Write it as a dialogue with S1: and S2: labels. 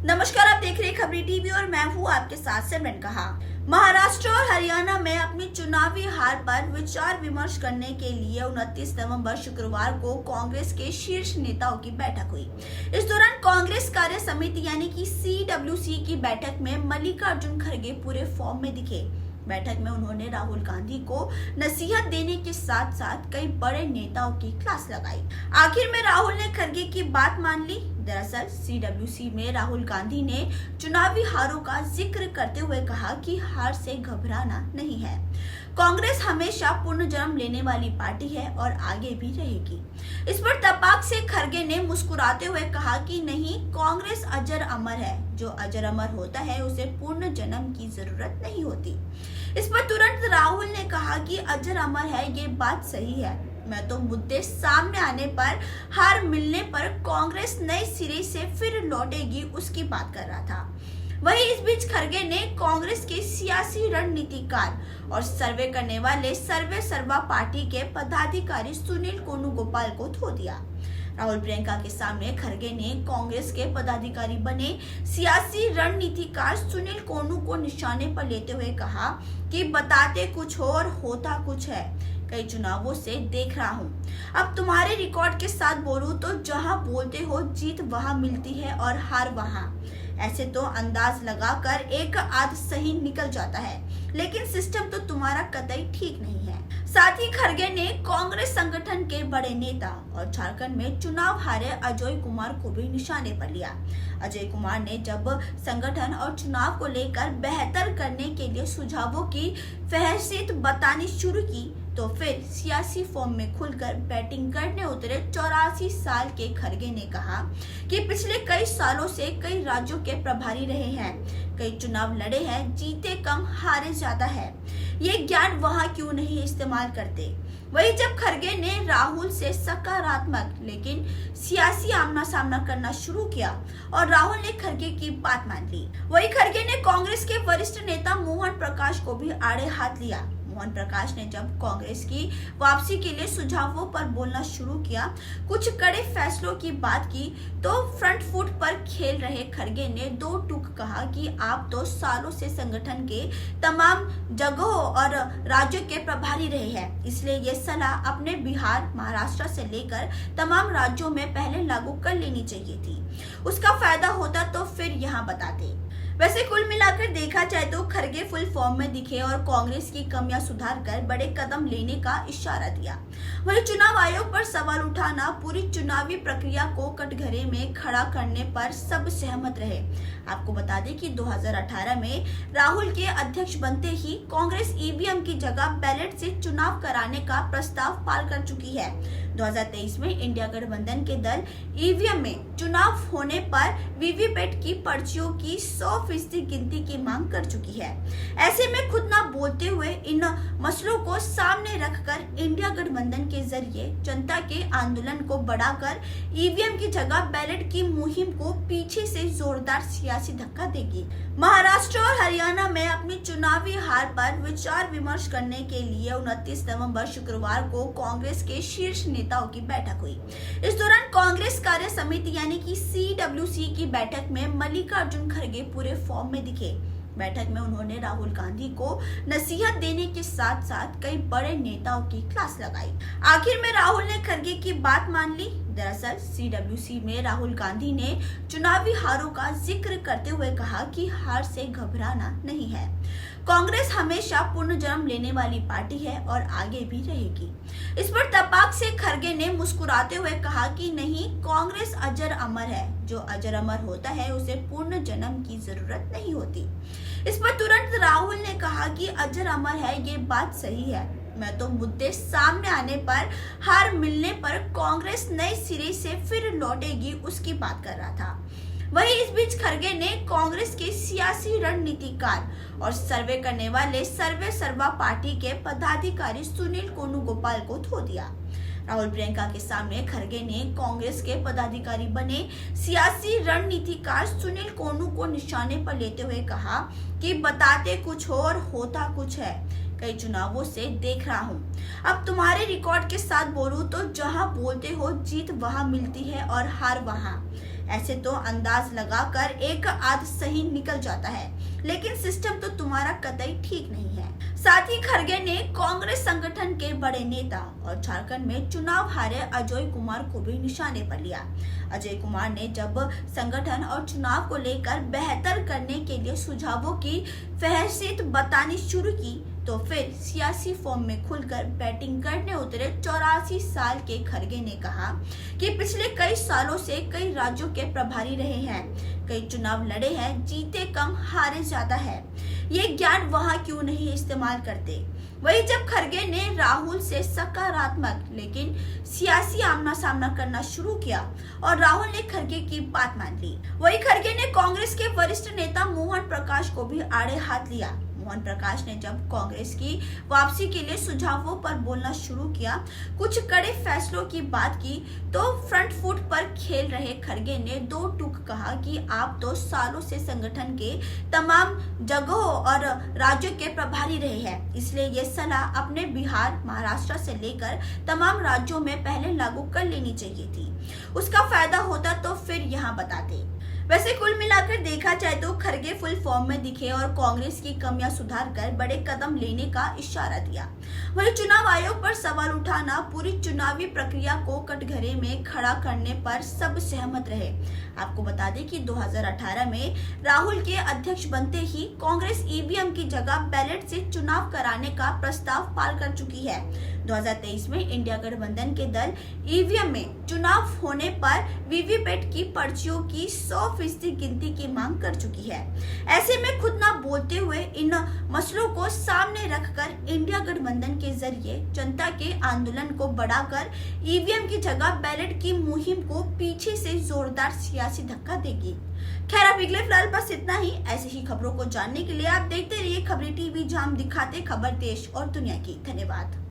S1: नमस्कार, आप देख रहे हैं खबरी टीवी और मैं हूँ आपके साथ सिमरन कहा। महाराष्ट्र और हरियाणा में अपनी चुनावी हार पर विचार विमर्श करने के लिए 29 नवंबर शुक्रवार को कांग्रेस के शीर्ष नेताओं की बैठक हुई। इस दौरान कांग्रेस कार्य समिति यानी कि CWC की बैठक में मल्लिकार्जुन खड़गे पूरे फॉर्म में दिखे। बैठक में उन्होंने राहुल गांधी को नसीहत देने के साथ साथ कई बड़े नेताओं की क्लास लगाई। आखिर में राहुल ने खड़गे की बात मान ली। दरअसल CWC में राहुल गांधी ने चुनावी हारों का जिक्र करते हुए कहा कि हार से घबराना नहीं है। कांग्रेस हमेशा पुनर्जन्म लेने वाली पार्टी है और आगे भी रहेगी। इस पर तपाक से खड़गे ने मुस्कुराते हुए कहा कि नहीं, कांग्रेस अजर अमर है। जो अजर अमर होता है उसे पुनर्जन्म की जरूरत नहीं होती। इस पर तुरंत राहुल ने कहा कि अजर अमर है, ये बात सही है। मैं तो मुद्दे सामने आने पर, हार मिलने पर कांग्रेस नए सिरे से फिर लौटेगी उसकी बात कर रहा था। वहीं इस बीच खड़गे ने कांग्रेस के सियासी रणनीतिकार और सर्वे करने वाले सर्वे सर्वा पार्टी के पदाधिकारी सुनील कोनुगोपाल को धो दिया। राहुल प्रियंका के सामने खड़गे ने कांग्रेस के पदाधिकारी बने सियासी रणनीतिकार सुनील कोनू को निशाने पर लेते हुए कहा कि बताते कुछ हो और होता कुछ है। कई चुनावों से देख रहा हूँ। अब तुम्हारे रिकॉर्ड के साथ बोलूं तो जहां बोलते हो जीत वहां मिलती है और हार वहां। ऐसे तो अंदाज लगाकर एक आध सही निकल जाता है, लेकिन सिस्टम तो तुम्हारा कतई ठीक नहीं है। साथ ही खड़गे ने कांग्रेस संगठन के बड़े नेता और झारखंड में चुनाव हारे अजय कुमार को भी निशाने पर लिया। अजय कुमार ने जब संगठन और चुनाव को लेकर बेहतर करने के लिए सुझावों की फहरिस्त बतानी शुरू की तो फिर सियासी फॉर्म में खुलकर बैटिंग करने उतरे 84 साल के खड़गे ने कहा कि पिछले कई सालों से कई राज्यों के प्रभारी रहे हैं, कई चुनाव लड़े हैं, जीते कम हारे ज्यादा है। ये ज्ञान वहां क्यों नहीं इस्तेमाल करते। वही जब खड़गे ने राहुल से सकारात्मक लेकिन सियासी आमना सामना करना शुरू किया और राहुल ने खड़गे की बात मान ली। वही खड़गे ने कांग्रेस के वरिष्ठ नेता मोहन प्रकाश को भी आड़े हाथ लिया। मोहन प्रकाश ने जब कांग्रेस की वापसी के लिए सुझावों पर बोलना शुरू किया, कुछ कड़े फैसलों की बात की, तो फ्रंट फुट पर खेल रहे खड़गे ने दो टूक कहा कि आप तो सालों से संगठन के तमाम जगहों और राज्यों के प्रभारी रहे हैं, इसलिए ये सलाह अपने बिहार, महाराष्ट्र से लेकर तमाम राज्यों में पहले लागू कर लेनी चाहिए थी। उसका फायदा होता तो फिर यहाँ बताते। वैसे कुल मिलाकर देखा जाए तो खड़गे फुल फॉर्म में दिखे और कांग्रेस की कमियां सुधार कर बड़े कदम लेने का इशारा दिया। वहीं चुनाव आयोग पर सवाल उठाना, पूरी चुनावी प्रक्रिया को कटघरे में खड़ा करने पर सब सहमत रहे। आपको बता दें कि 2018 में राहुल के अध्यक्ष बनते ही कांग्रेस EVM की जगह बैलेट से चुनाव कराने का प्रस्ताव पाल कर चुकी है। 2023 में इंडिया गठबंधन के दल EVM में चुनाव होने पर वीवीपैट की पर्चियों की 100% गिनती की मांग कर चुकी है। ऐसे में खुद ना बोलते हुए इन मसलों को सामने रखकर इंडिया गठबंधन के जरिए जनता के आंदोलन को बढ़ाकर EVM की जगह बैलेट की मुहिम को पीछे से जोरदार सियासी धक्का देगी। महाराष्ट्र और हरियाणा में अपनी चुनावी हार पर विचार विमर्श करने के लिए 29 नवंबर शुक्रवार को कांग्रेस के शीर्ष नेताओं की बैठक हुई। इस दौरान कांग्रेस कार्य समिति यानी कि CWC की बैठक में मल्लिकार्जुन खड़गे पूरे फॉर्म में दिखे। बैठक में उन्होंने राहुल गांधी को नसीहत देने के साथ साथ कई बड़े नेताओं की क्लास लगाई। आखिर में राहुल ने खड़गे की बात मान ली। दरअसल CWC में राहुल गांधी ने चुनावी हारों का जिक्र करते हुए कहा कि हार से घबराना नहीं है। कांग्रेस हमेशा पुनर्जन्म लेने वाली पार्टी है और आगे भी रहेगी। इस पर तपाक से खड़गे ने मुस्कुराते हुए कहा कि नहीं, कांग्रेस अजर अमर है। जो अजर अमर होता है उसे पुनर्जन्म की जरूरत नहीं होती। इस पर तुरंत राहुल ने कहा कि अजर अमर है, ये बात सही है। मैं तो मुद्दे सामने आने पर, हार मिलने पर कांग्रेस नए सिरे से फिर लौटेगी उसकी बात कर रहा था। वहीं इस बीच खड़गे ने कांग्रेस के सियासी रणनीतिकार और सर्वे करने वाले सर्वे सर्वा पार्टी के पदाधिकारी सुनील कोनुगोपाल को धो दिया। राहुल प्रियंका के सामने खड़गे ने कांग्रेस के पदाधिकारी बने सियासी रणनीतिकार सुनील कोनू को निशाने पर लेते हुए कहा कि बताते कुछ हो और होता कुछ है। कई चुनावों से देख रहा हूँ। अब तुम्हारे रिकॉर्ड के साथ बोलूं तो जहां बोलते हो जीत वहां मिलती है और हार वहां। ऐसे तो अंदाज लगाकर एक आध सही निकल जाता है, लेकिन सिस्टम तो तुम्हारा कतई ठीक नहीं है। साथ ही खड़गे ने कांग्रेस संगठन के बड़े नेता और झारखंड में चुनाव हारे अजय कुमार को भी निशाने पर लिया। अजय कुमार ने जब संगठन और चुनाव को लेकर बेहतर करने के लिए सुझावों की फहरिस्त बतानी शुरू की, तो फिर सियासी फॉर्म में खुलकर बैटिंग करने उतरे 84 साल के खड़गे ने कहा कि पिछले कई सालों से कई राज्यों के प्रभारी रहे हैं, कई चुनाव लड़े हैं, जीते कम हारे ज्यादा है, ये ज्ञान वहां क्यों नहीं इस्तेमाल करते। वही जब खड़गे ने राहुल से सकारात्मक लेकिन सियासी आमना सामना करना शुरू किया और राहुल ने खड़गे की बात मान ली, वही खड़गे ने कांग्रेस के वरिष्ठ नेता मोहन प्रकाश को भी आड़े हाथ लिया। मोहन प्रकाश ने जब कांग्रेस की वापसी के लिए सुझावों पर बोलना शुरू किया, कुछ कड़े फैसलों की बात की, तो फ्रंट फुट पर खेल रहे खड़गे ने दो टूक कहा कि आप तो सालों से संगठन के तमाम जगहों और राज्यों के प्रभारी रहे हैं, इसलिए ये सलाह अपने बिहार, महाराष्ट्र से लेकर तमाम राज्यों में पहले लागू कर लेनी चाहिए थी। उसका फायदा होता तो फिर यहाँ बताते। वैसे कुल मिलाकर देखा जाए तो खड़गे फुल फॉर्म में दिखे और कांग्रेस की कमियां सुधार कर बड़े कदम लेने का इशारा दिया। वहीं चुनाव आयोग पर सवाल उठाना, पूरी चुनावी प्रक्रिया को कटघरे में खड़ा करने पर सब सहमत रहे। आपको बता दें कि 2018 में राहुल के अध्यक्ष बनते ही कांग्रेस ईवीएम की जगह बैलेट से चुनाव कराने का प्रस्ताव पाल कर चुकी है। 2023 में इंडिया गठबंधन के दल ईवीएम में चुनाव होने पर वीवीपैट की पर्चियों की 100% गिनती की मांग कर चुकी है। ऐसे में खुद ना बोलते हुए इन मसलों को सामने रखकर इंडिया गठबंधन के जरिए जनता के आंदोलन को बढ़ाकर ईवीएम की जगह बैलेट की मुहिम को पीछे से जोरदार सियासी धक्का देगी। खैर, अब फिलहाल बस इतना ही। ऐसी ही खबरों को जानने के लिए आप देखते रहिए खबरी टीवी, जहां हम दिखाते खबर देश और दुनिया की। धन्यवाद।